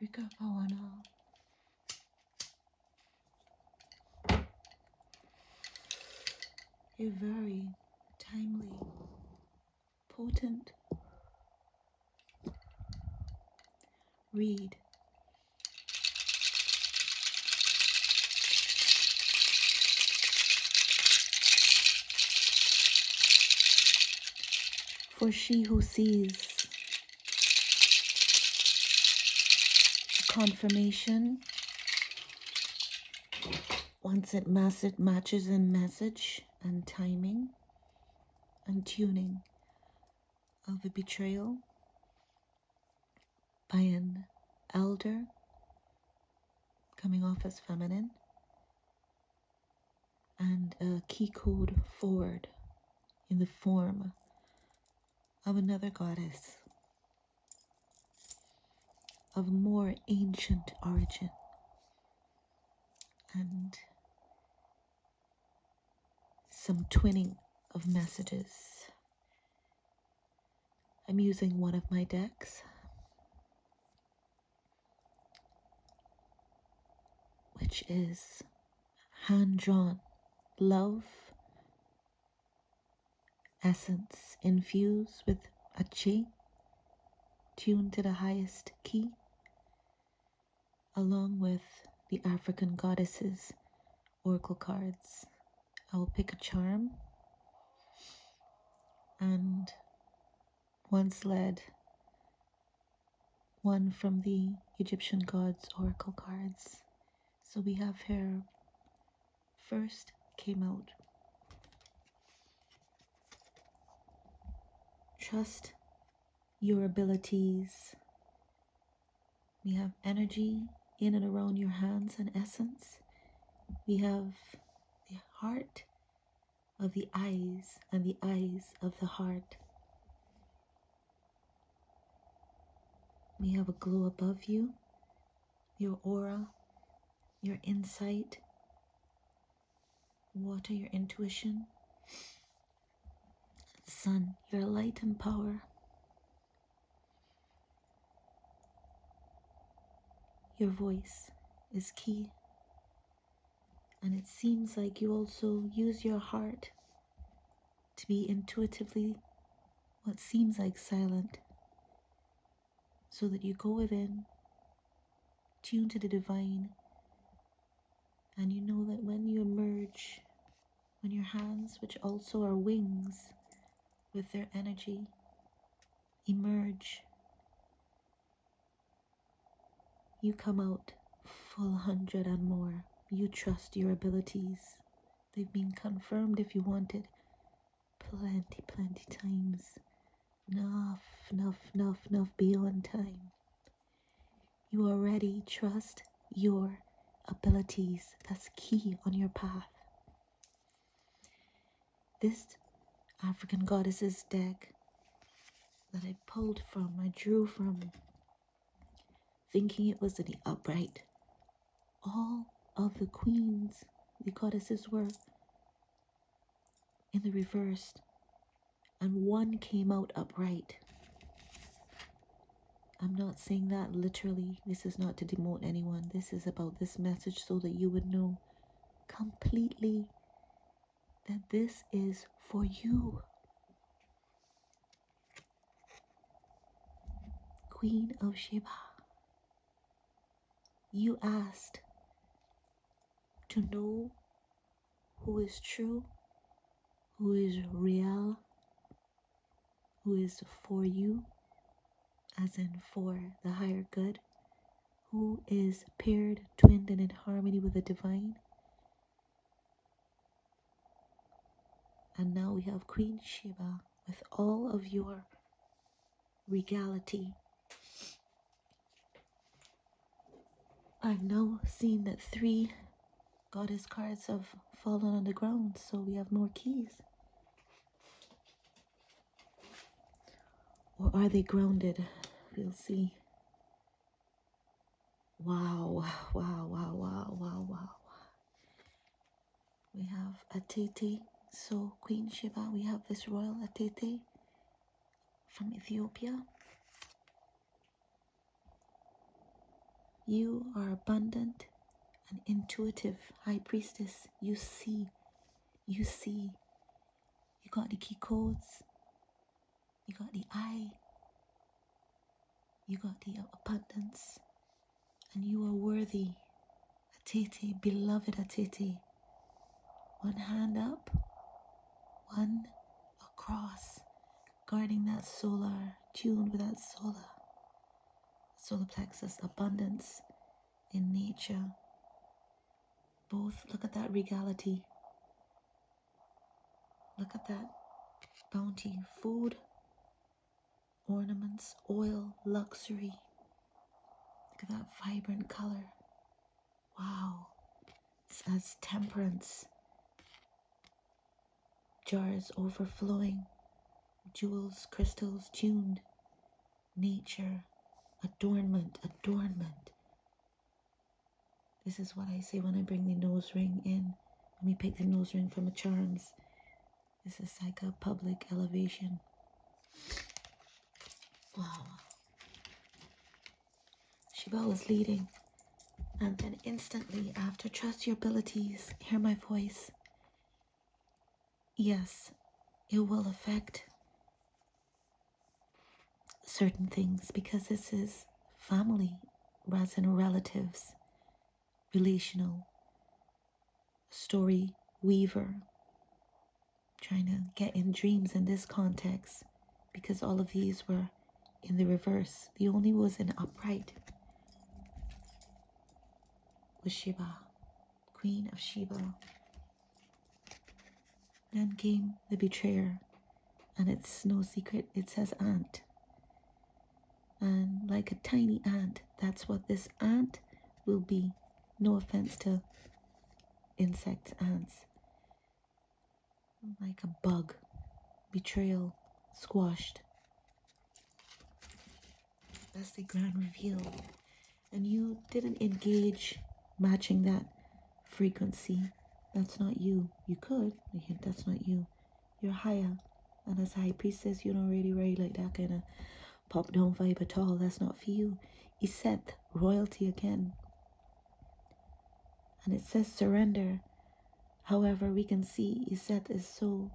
Rikapawana. A very timely, potent read. For she who sees confirmation once it matches in message and timing and tuning of a betrayal by an elder coming off as feminine, and a key code forward in the form of another goddess of more ancient origin, and some twinning of messages. I'm using one of my decks, which is hand-drawn love essence infused with a chi tuned to the highest key, along with the African goddesses oracle cards. I will pick a charm, and once led one from the Egyptian gods oracle cards. So we have here, first came out, trust your abilities. We have energy in and around your hands and essence. We have the heart of the eyes and the eyes of the heart. We have a glow above you, your aura, your insight, water, your intuition, sun, your light and power. Your voice is key, and it seems like you also use your heart to be intuitively what seems like silent, so that you go within, tune to the divine, and you know that when you emerge, when your hands, which also are wings with their energy, emerge, you come out full 100 and more. You trust your abilities. They've been confirmed if you wanted plenty times. Enough beyond time. You already trust your abilities. That's key on your path. This African Goddesses deck that I pulled from, I drew from, thinking it was in the upright. All of the queens, the goddesses, were in the reversed, and one came out upright. I'm not saying that literally. This is not to demote anyone. This is about this message so that you would know completely that this is for you. Queen of Sheba, you asked to know who is true, who is real, who is for you, as in for the higher good, who is paired, twinned, and in harmony with the divine. And now we have Queen Sheba with all of your regality. I've now seen that 3 goddess cards have fallen on the ground, so we have more keys. Or are they grounded? We'll see. Wow. We have Atete, so Queen Sheba, we have this royal Atete from Ethiopia. You are abundant and intuitive, high priestess. You see. You got the key codes, you got the eye, you got the abundance, and you are worthy. Atete, beloved Atete. One hand up, one across, guarding that solar, tuned with that solar plexus, abundance in nature. Both, look at that regality. Look at that bounty, food, ornaments, oil, luxury. Look at that vibrant color. Wow. It says temperance. Jars overflowing. Jewels, crystals tuned. Nature. Adornment. This is what I say when I bring the nose ring in. Let me pick the nose ring from the charms. This is like a public elevation. Wow. Sheba was leading, and then instantly after, trust your abilities, hear my voice. Yes, it will affect certain things because this is family rather than relatives, relational, story weaver, trying to get in dreams in this context because all of these were in the reverse. The only was in upright was Sheba, Queen of Sheba. Then came the betrayer, and it's no secret, it says ant. And like a tiny ant, that's what this ant will be. No offense to insects, ants. Like a bug, betrayal, squashed. That's the grand reveal. And you didn't engage matching that frequency. That's not you. You could, that's not you. You're higher. And as a high priestess, you don't really like that kind of pop down vibe at all. That's not for you. Iset, royalty again. And it says surrender. However, we can see Iset is so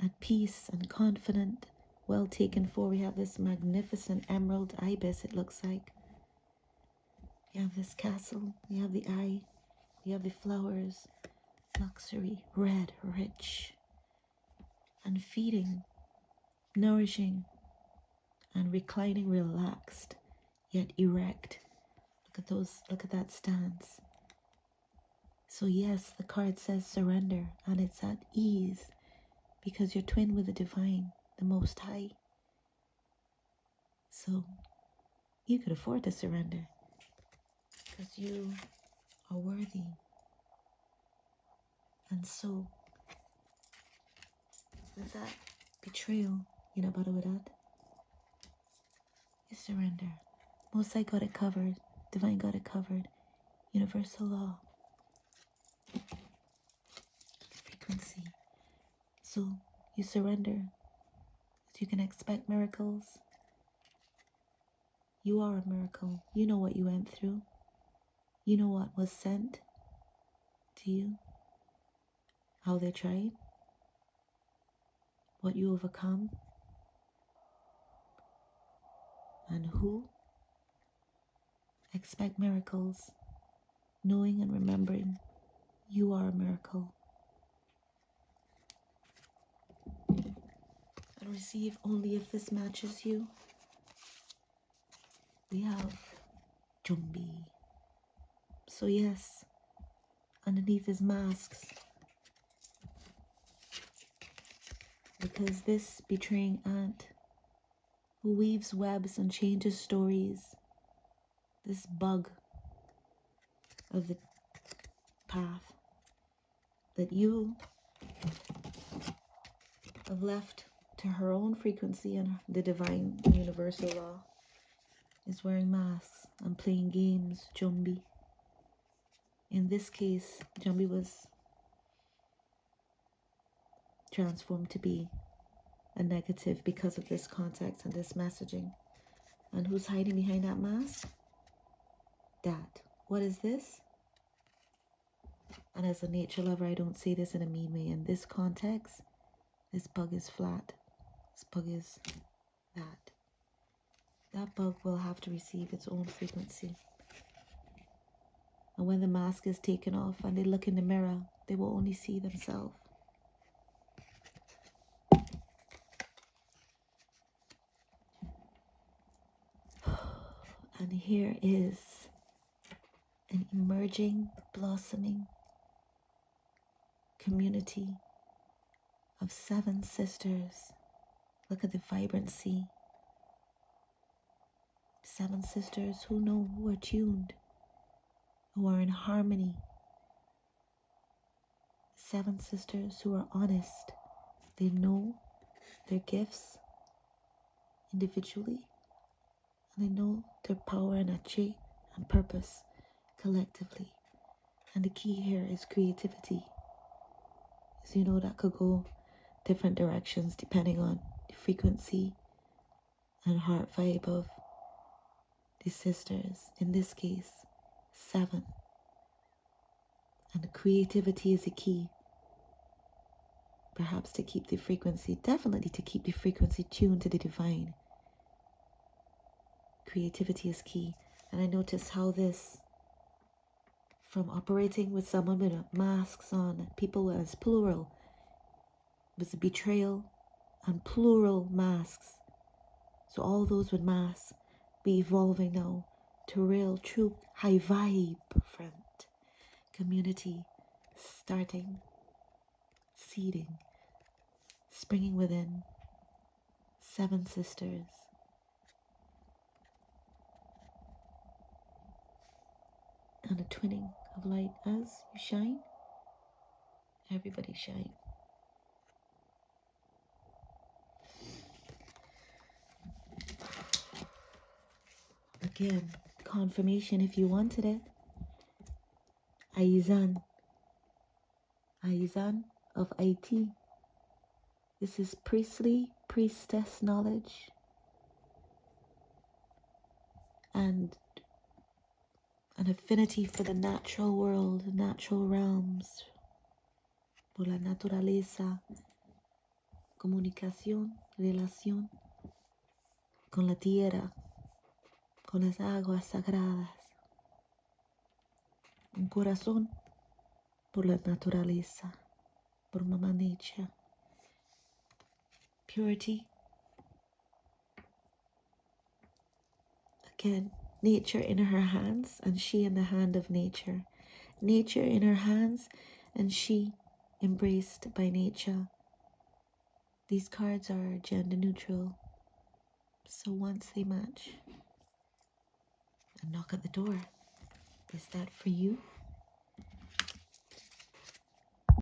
at peace and confident, well taken for. We have this magnificent emerald ibis, it looks like. We have this castle, we have the eye, we have the flowers, luxury, red, rich, and feeding, nourishing, and reclining, relaxed, yet erect. Look at those, look at that stance. So yes, the card says surrender, and it's at ease, because you're twin with the divine, the Most High. So you could afford to surrender, because you are worthy. And so, with that betrayal, you know about with that? You surrender. Most High got it covered. Divine got it covered. Universal law. Frequency. So, you surrender. So you can expect miracles. You are a miracle. You know what you went through. You know what was sent to you. How they tried. What you overcome. And who. Expect miracles. Knowing and remembering you are a miracle. And receive only if this matches you. We have Jumbi. So yes, underneath his masks, because this betraying ant who weaves webs and changes stories, this bug of the path that you have left to her own frequency and the divine universal law, is wearing masks and playing games, Jumbi. In this case, Jumbi was transformed to be a negative because of this context and this messaging. And who's hiding behind that mask? that. What is this? And as a nature lover, I don't say this in a mean way. In this context, this bug is flat. This bug is that. That bug will have to receive its own frequency. And when the mask is taken off and they look in the mirror, they will only see themselves. And here is an emerging, blossoming community of 7 sisters. Look at the vibrancy. 7 sisters who know, who are tuned, who are in harmony. 7 sisters who are honest. They know their gifts individually, and they know their power and achieve and purpose collectively. And the key here is creativity. So you know that could go different directions depending on the frequency and heart vibe of the sisters. In this case, 7. And the creativity is the key. Perhaps to keep the frequency, definitely to keep the frequency tuned to the divine. Creativity is key. And I noticed how this, from operating with someone with masks on, people as plural, was a betrayal and plural masks. So all those with masks be evolving now to real, true, high vibe friend community, starting, seeding, springing within. 7 sisters. And a twinning of light as you shine. Everybody shine. Again, confirmation if you wanted it. Aizan of IT. This is priestly, priestess knowledge. And an affinity for the natural world, the natural realms. Por la naturaleza. Comunicación, relación con la tierra, con las aguas sagradas. Un corazón por la naturaleza, por Mama Nature. Purity. Again, nature in her hands and she in the hand of nature. Nature in her hands and she embraced by nature. These cards are gender neutral, so once they match, a knock at the door. Is that for you?